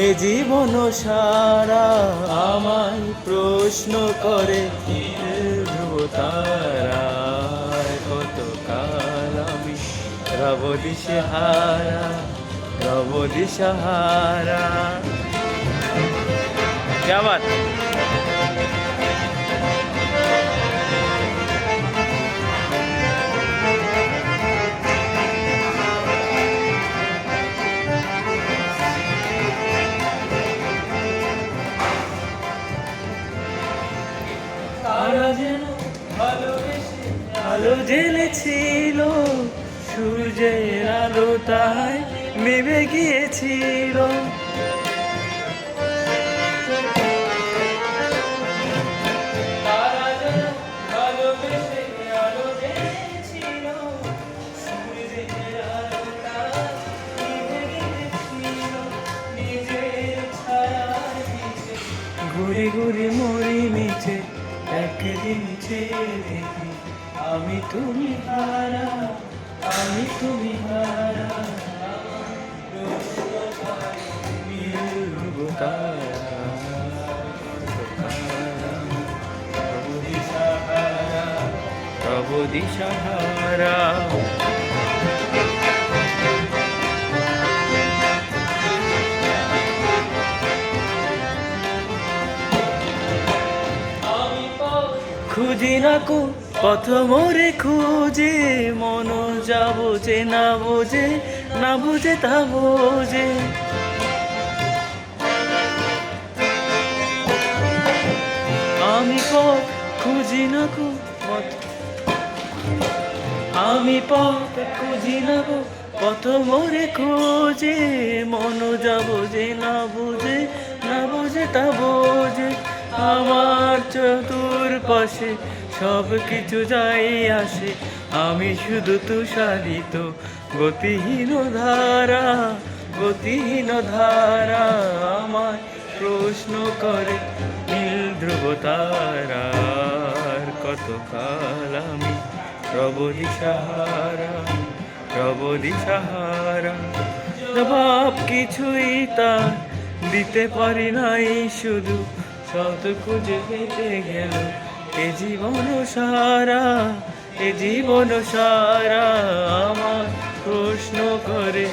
এ জীবন সারা আমায় প্রশ্ন করে ধ্রুব তারায় কত কাল আমি রব দিশাহারা রব দিশাহারা। क्या बात। তারা যেন ভালোবেসে আলো জ্বেলেছিল, সূর্যের আলো তাই নেমে গিয়েছিল। তারা যেন ভালোবেসে আলো জ্বেলেছিল, সূর্যের আলো তাই নেমে গিয়েছিল। নিজের ছায়ার নিচে ঘুরে ঘুরে মরি নিচে, একদিন চেয়ে দেখি আমি তুমি হারা, আমি তুমি হারা। মিলব তারা, প্রভু দিশাহারা, প্রভু দিশাহারা। খুঁজি না কো পথ মোরে খুঁজে, মন যা বোঝে না বোঝে, না বুঝে তা বোঝে। আমি পথ খুঁজি না কো পথ, আমি পথ খুঁজি না কো পথ মোরে খুঁজে, মন যা বোঝে না বোঝে, না বোঝে তা বোঝে। আমার চতুর্পাশে সব কিছু যাই আসে, আমি শুধু তুষারিত গতিহীন ধারা, গতিহীন ধারা। আমায় প্রশ্ন করে নীল ধ্রুব তারার কত কাল আমি রব দিশাহারা, রব দিশাহারা। জবাব কিছুই তার দিতে পারি নাই, শুধু সত খুঁজে পেতে গেল এ জীবন সারা, এ জীবন সারা। আমার প্রশ্ন করে